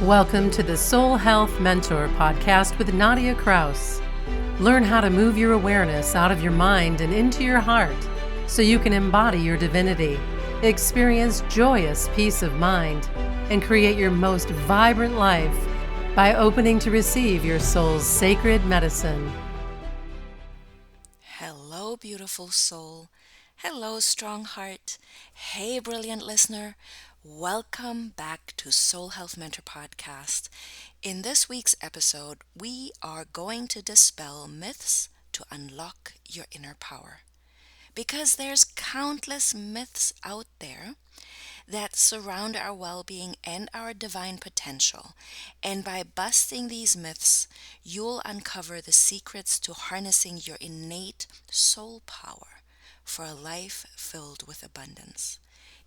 Welcome to the Soul Health Mentor podcast with Nadia Kraus. Learn how to move your awareness out of your mind and into your heart so you can embody your divinity, experience joyous peace of mind, and create your most vibrant life by opening to receive your soul's sacred medicine. Hello, beautiful soul. Hello, strong heart. Hey, brilliant listener. Welcome back to Soul Health Mentor Podcast. In this week's episode, we are going to dispel myths to unlock your inner power. Because there's countless myths out there that surround our well-being and our divine potential. And by busting these myths, you'll uncover the secrets to harnessing your innate soul power for a life filled with abundance.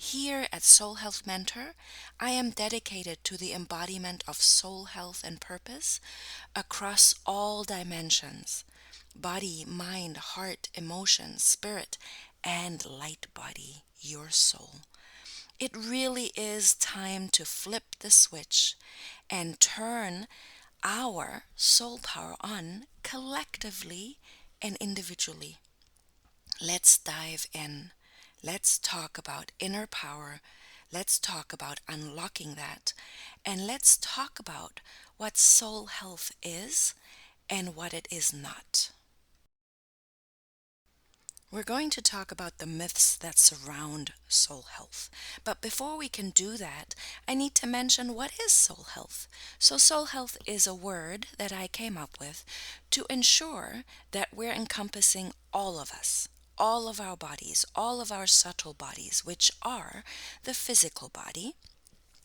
Here at Soul Health Mentor, I am dedicated to the embodiment of soul health and purpose across all dimensions: body, mind, heart, emotion, spirit, and Lightbody, your soul. It really is time to flip the switch and turn our soul power on collectively and individually. Let's dive in. Let's talk about inner power. Let's talk about unlocking that. And let's talk about what soul health is and what it is not. We're going to talk about the myths that surround soul health. But before we can do that, I need to mention what is soul health. So, soul health is a word that I came up with to ensure that we're encompassing all of us, all of our bodies, all of our subtle bodies, which are the physical body.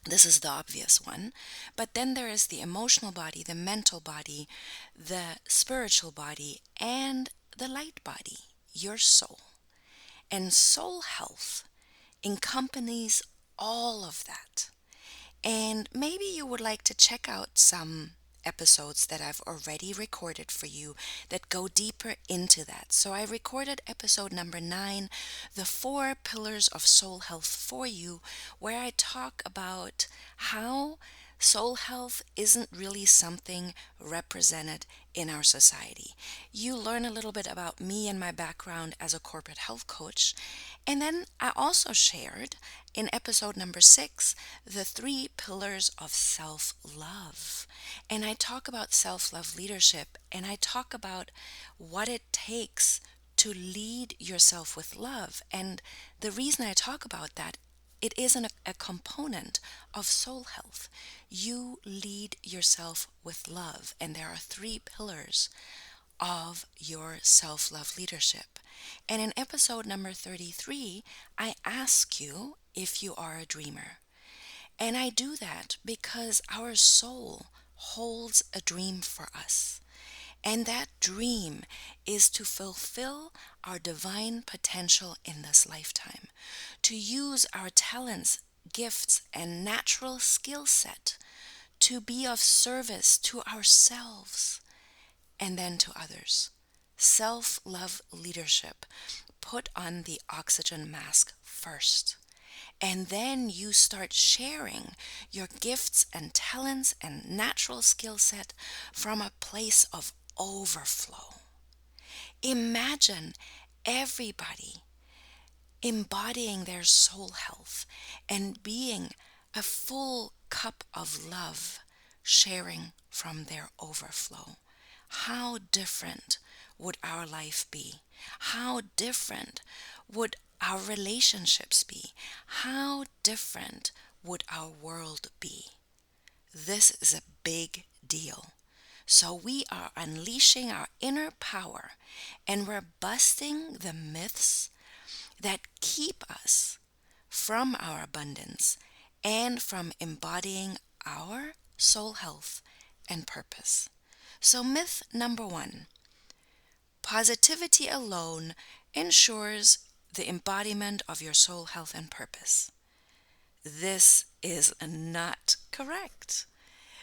This is the obvious one. But then there is the emotional body, the mental body, the spiritual body, and the light body, your soul. And soul health encompasses all of that. And maybe you would like to check out some episodes that I've already recorded for you that go deeper into that. So I recorded episode number 9, the 4 pillars of soul health for you, where I talk about how soul health isn't really something represented in our society. You learn a little bit about me and my background as a corporate health coach. And then I also shared in episode number 6 the 3 pillars of self-love. And I talk about self-love leadership, and I talk about what it takes to lead yourself with love. And the reason I talk about that, it isn't a component of soul health. You lead yourself with love, and there are 3 pillars of your self-love leadership. And in episode number 33, I ask you if you are a dreamer. And I do that because our soul holds a dream for us. And that dream is to fulfill our divine potential in this lifetime, to use our talents, gifts, and natural skill set to be of service to ourselves and then to others. Self-love leadership. Put on the oxygen mask first. And then you start sharing your gifts and talents and natural skill set from a place of overflow. Imagine everybody embodying their soul health and being a full cup of love, sharing from their overflow. How different would our life be? How different would our relationships be? How different would our world be? This is a big deal. So we are unleashing our inner power, and we're busting the myths that keep us from our abundance and from embodying our soul health and purpose. So myth number 1, positivity alone ensures the embodiment of your soul health and purpose. This is not correct.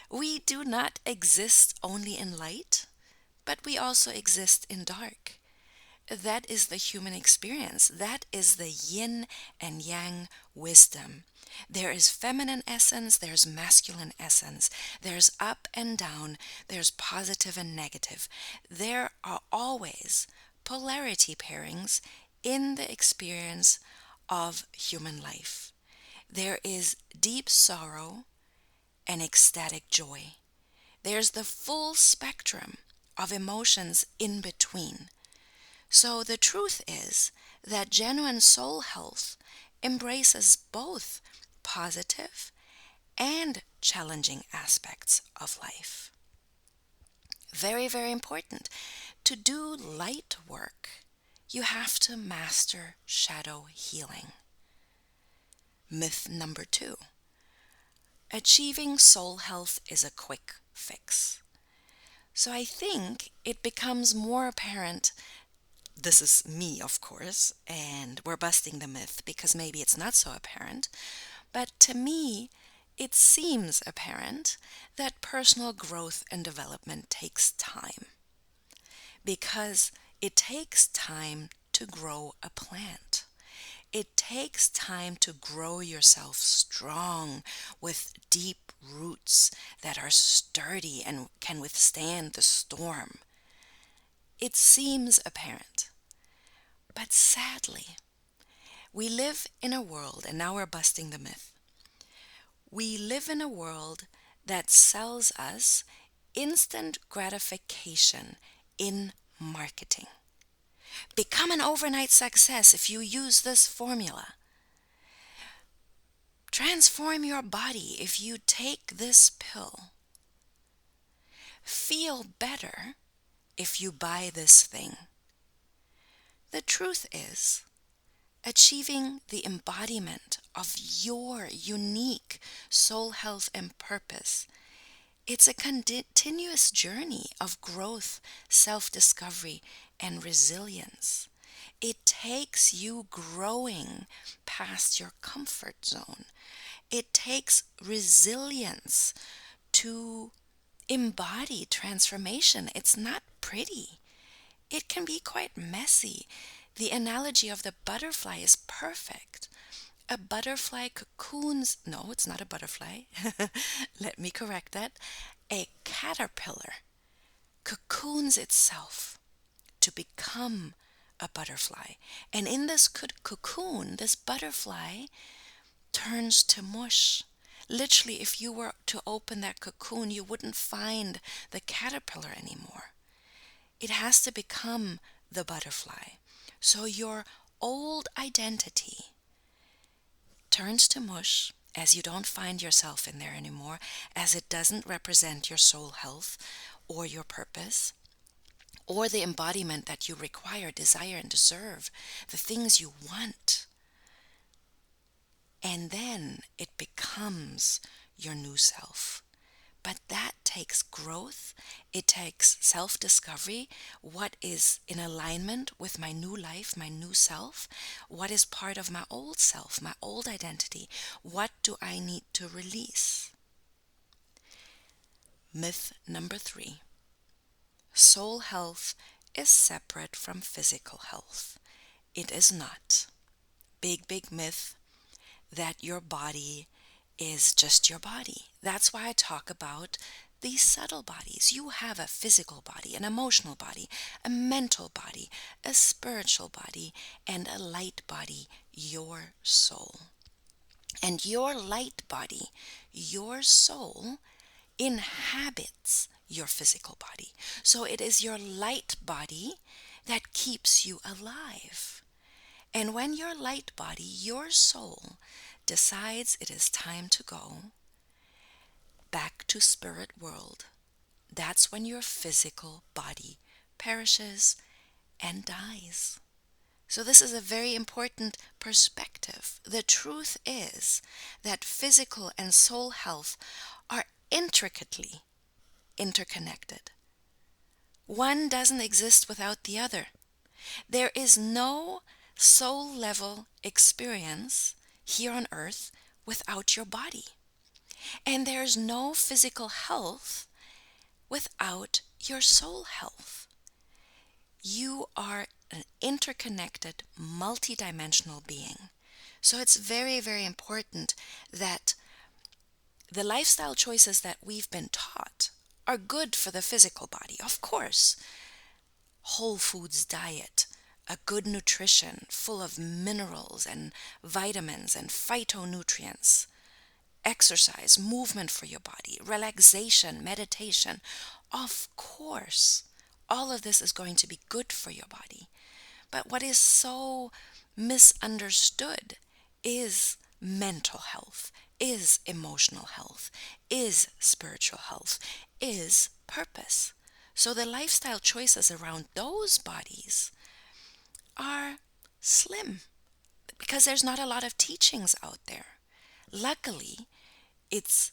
We do not exist only in light, but we also exist in dark. That is the human experience. That is the yin and yang wisdom. There is feminine essence, there's masculine essence, there's up and down, there's positive and negative. There are always polarity pairings in the experience of human life. There is deep sorrow and ecstatic joy. There's the full spectrum of emotions in between. So the truth is that genuine soul health embraces both positive and challenging aspects of life. Very, very important. To do light work, you have to master shadow healing. Myth number 2. Achieving soul health is a quick fix. So I think it becomes more apparent. This is me, of course, and we're busting the myth because maybe it's not so apparent. But to me, it seems apparent that personal growth and development takes time, because it takes time to grow a plant. It takes time to grow yourself strong with deep roots that are sturdy and can withstand the storm. It seems apparent. But sadly, we live in a world, and now we're busting the myth. We live in a world that sells us instant gratification in marketing. Become an overnight success if you use this formula. Transform your body if you take this pill. Feel better if you buy this thing. The truth is, achieving the embodiment of your unique soul health and purpose, it's a continuous journey of growth, self-discovery, and resilience. It takes you growing past your comfort zone. It takes resilience to embody transformation. It's not pretty. It can be quite messy. The analogy of the butterfly is perfect. A butterfly cocoons, no, it's not a butterfly. Let me correct that. A caterpillar cocoons itself to become a butterfly. And in this cocoon, this butterfly turns to mush. Literally, if you were to open that cocoon, you wouldn't find the caterpillar anymore. It has to become the butterfly. So your old identity turns to mush as you don't find yourself in there anymore, as it doesn't represent your soul health or your purpose or the embodiment that you require, desire, and deserve, the things you want. And then it becomes your new self. But that takes growth. It takes self-discovery. What is in alignment with my new life, my new self? What is part of my old self, my old identity? What do I need to release? Myth number 3. Soul health is separate from physical health. It is not. Big, big myth that your body is just your body. That's why I talk about these subtle bodies. You have a physical body, an emotional body, a mental body, a spiritual body, and a light body, your soul. And your light body, your soul, inhabits your physical body. So it is your light body that keeps you alive. And when your light body, your soul, decides it is time to go back to spirit world, that's when your physical body perishes and dies. So this is a very important perspective. The truth is that physical and soul health are intricately interconnected. One doesn't exist without the other. There is no soul level experience here on earth without your body. And there's no physical health without your soul health. You are an interconnected, multidimensional being. So it's very, very important that the lifestyle choices that we've been taught are good for the physical body. Of course, whole foods diet, a good nutrition full of minerals and vitamins and phytonutrients, exercise, movement for your body, relaxation, meditation. Of course, all of this is going to be good for your body. But what is so misunderstood is mental health, is emotional health, is spiritual health, is purpose. So the lifestyle choices around those bodies are slim because there's not a lot of teachings out there. Luckily, it's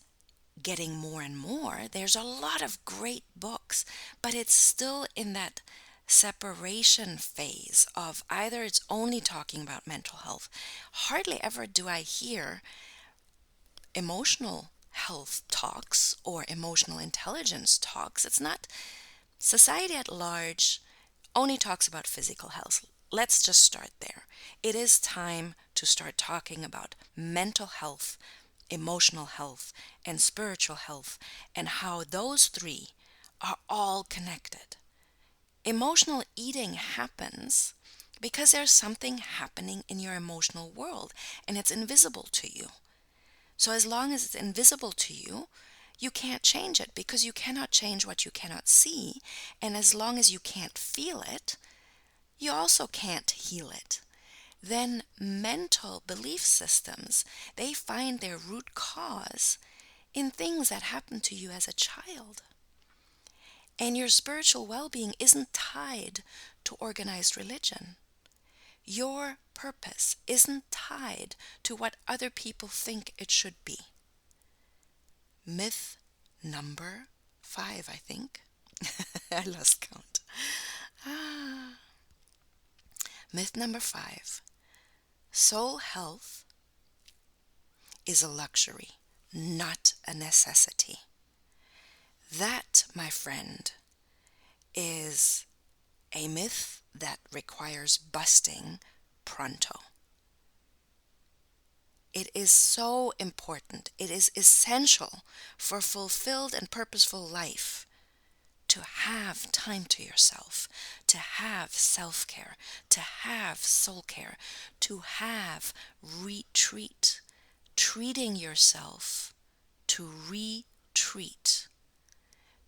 getting more and more. There's a lot of great books, but it's still in that separation phase of either it's only talking about mental health. Hardly ever do I hear emotional health talks or emotional intelligence talks. It's not, society at large only talks about physical health. Let's just start there. It is time to start talking about mental health, emotional health, and spiritual health, and how those three are all connected. Emotional eating happens because there's something happening in your emotional world and it's invisible to you. So as long as it's invisible to you, you can't change it because you cannot change what you cannot see. And as long as you can't feel it, you also can't heal it. Then mental belief systems, they find their root cause in things that happened to you as a child. And your spiritual well-being isn't tied to organized religion. Your purpose isn't tied to what other people think it should be. Myth number 5, I think. I lost count. Myth number 5. Soul health is a luxury, not a necessity. That, my friend, is a myth that requires busting pronto. It is so important. It is essential for a fulfilled and purposeful life to have time to yourself, to have self-care, to have soul care, to have retreat, treating yourself to retreat.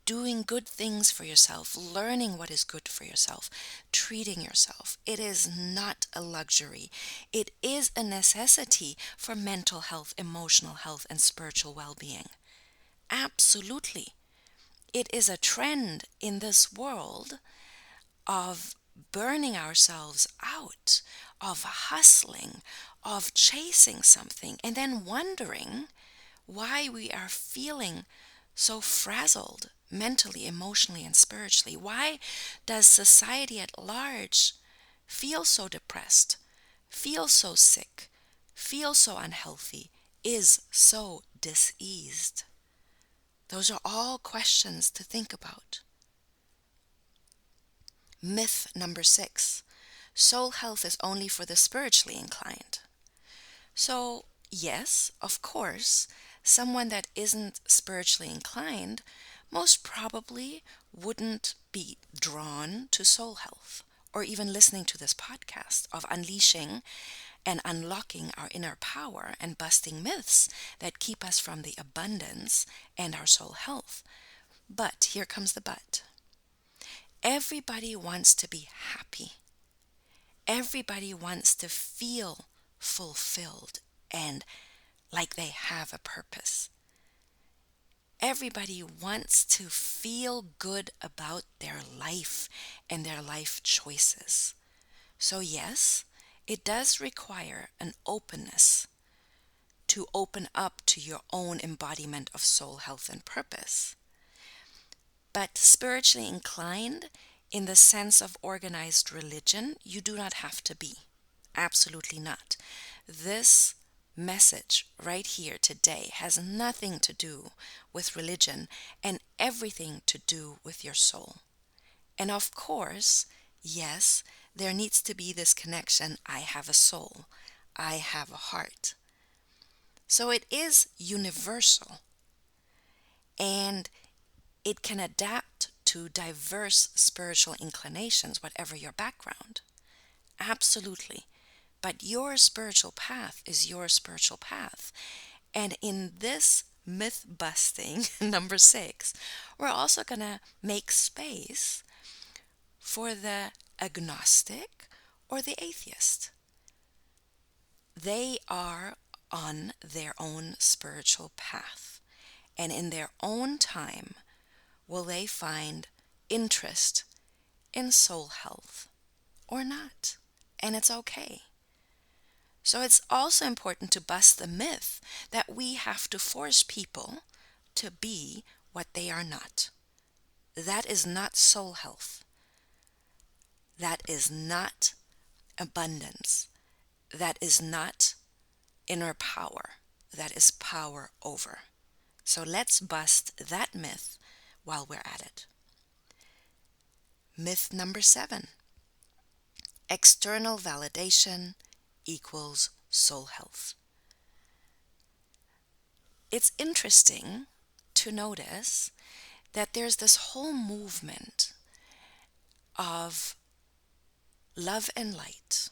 Doing good things for yourself, learning what is good for yourself, treating yourself. It is not a luxury. It is a necessity for mental health, emotional health, and spiritual well-being. Absolutely. It is a trend in this world of burning ourselves out, of hustling, of chasing something, and then wondering why we are feeling so frazzled mentally, emotionally, and spiritually. Why does society at large feel so depressed, feel so sick, feel so unhealthy, is so diseased? Those are all questions to think about. Myth number 6. Soul health is only for the spiritually inclined. So, yes, of course, someone that isn't spiritually inclined most probably wouldn't be drawn to soul health or even listening to this podcast of unleashing and unlocking our inner power and busting myths that keep us from the abundance and our soul health. But here comes the but. Everybody wants to be happy. Everybody wants to feel fulfilled and like they have a purpose. Everybody wants to feel good about their life and their life choices. So yes, it does require an openness to open up to your own embodiment of soul health and purpose. But spiritually inclined, in the sense of organized religion, you do not have to be. Absolutely not. This message right here today has nothing to do with religion and everything to do with your soul. And of course, Yes, there needs to be this connection. I have a soul. I have a heart. So it is universal, and it can adapt to diverse spiritual inclinations, whatever your background. Absolutely. But your spiritual path is your spiritual path. And in this myth busting, number 6, we're also going to make space for the agnostic or the atheist. They are on their own spiritual path, and in their own time will they find interest in soul health or not. And it's okay. So it's also important to bust the myth that we have to force people to be what they are not. That is not soul health. That is not abundance. That is not inner power. That is power over. So let's bust that myth while we're at it. Myth number 7. External validation equals soul health. It's interesting to notice that there's this whole movement of love and light.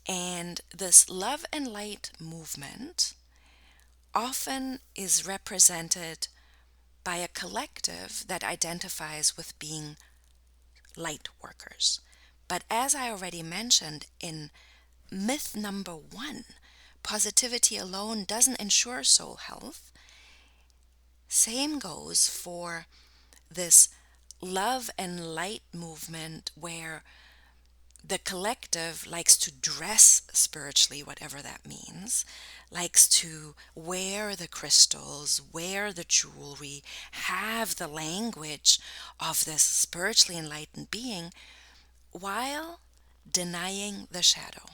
And this love and light movement often is represented by a collective that identifies with being light workers. But as I already mentioned in myth number 1, positivity alone doesn't ensure soul health. Same goes for this love and light movement where the collective likes to dress spiritually, whatever that means, likes to wear the crystals, wear the jewelry, have the language of this spiritually enlightened being while denying the shadow.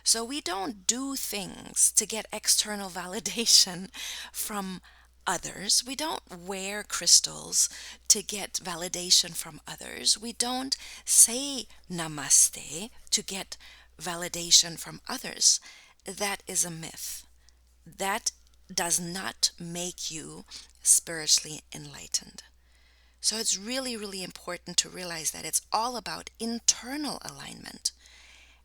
So we don't do things to get external validation from others. We don't wear crystals to get validation from others. We don't say namaste to get validation from others. That is a myth. That does not make you spiritually enlightened. So it's really, really important to realize that it's all about internal alignment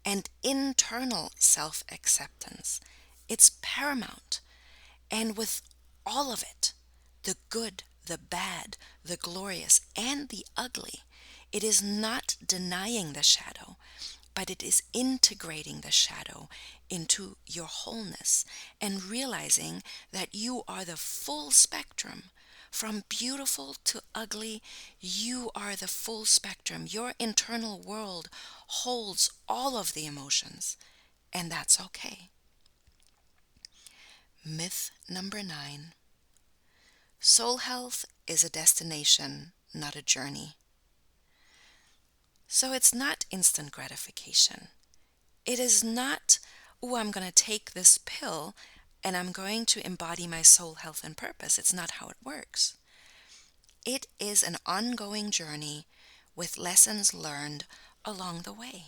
and internal self-acceptance. It's paramount. And with all of it, the good, the bad, the glorious, and the ugly, it is not denying the shadow, but it is integrating the shadow into your wholeness and realizing that you are the full spectrum. From beautiful to ugly, you are the full spectrum. Your internal world holds all of the emotions, and that's okay. Myth number 9. Soul health is a destination, not a journey. So it's not instant gratification. It is not, oh, I'm going to take this pill and I'm going to embody my soul health and purpose. It's not how it works. It is an ongoing journey with lessons learned along the way.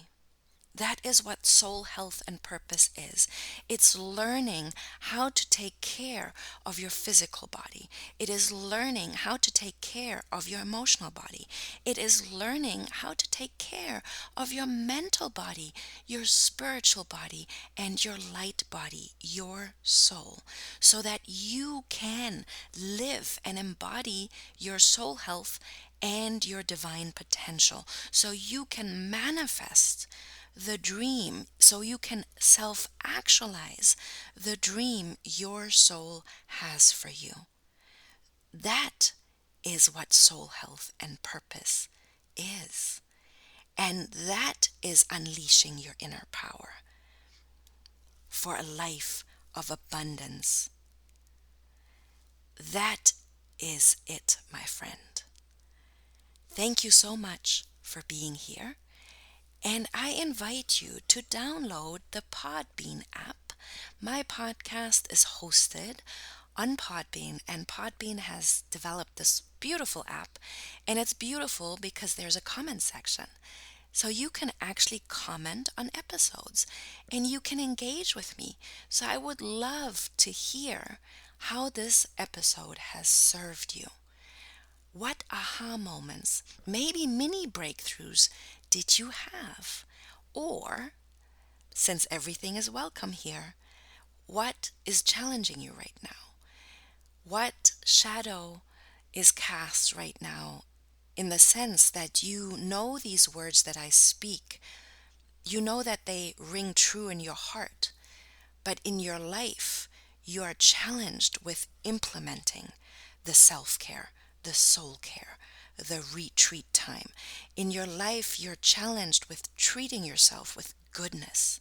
That is what soul health and purpose is. It's learning how to take care of your physical body. It is learning how to take care of your emotional body. It is learning how to take care of your mental body, your spiritual body, and your light body, your soul, so that you can live and embody your soul health and your divine potential, so you can manifest the dream, so you can self-actualize the dream your soul has for you. That is what soul health and purpose is. And that is unleashing your inner power for a life of abundance. That is it, my friend. Thank you so much for being here. And I invite you to download the Podbean app. My podcast is hosted on Podbean, and Podbean has developed this beautiful app, and it's beautiful because there's a comment section. So you can actually comment on episodes and you can engage with me. So I would love to hear how this episode has served you. What aha moments, maybe mini breakthroughs, did you have? Or, since everything is welcome here, what is challenging you right now? What shadow is cast right now in the sense that you know these words that I speak, you know that they ring true in your heart, but in your life, you are challenged with implementing the self-care, the soul care, the retreat time. In your life, you're challenged with treating yourself with goodness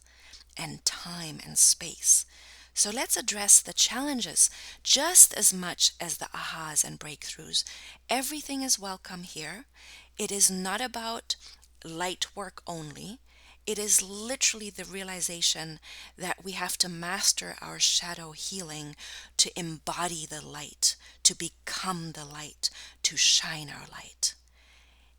and time and space. So let's address the challenges just as much as the ahas and breakthroughs. Everything is welcome here. It is not about light work only. It is literally the realization that we have to master our shadow healing to embody the light, to become the light, to shine our light.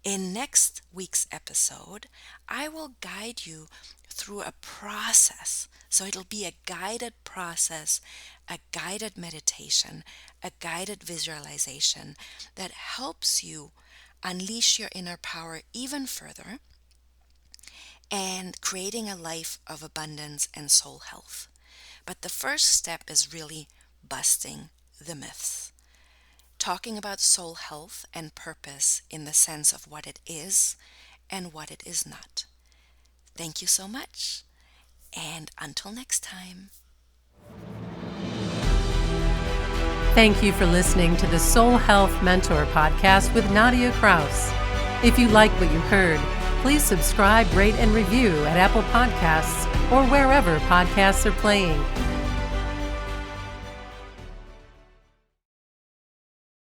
In next week's episode, I will guide you through a process. So it'll be a guided process, a guided meditation, a guided visualization that helps you unleash your inner power even further and creating a life of abundance and soul health. But the first step is really busting the myths. Talking about soul health and purpose in the sense of what it is and what it is not. Thank you so much, and until next time. Thank you for listening to the Soul Health Mentor podcast with Nadia Kraus. If you like what you heard, please subscribe, rate, and review at Apple Podcasts or wherever podcasts are playing.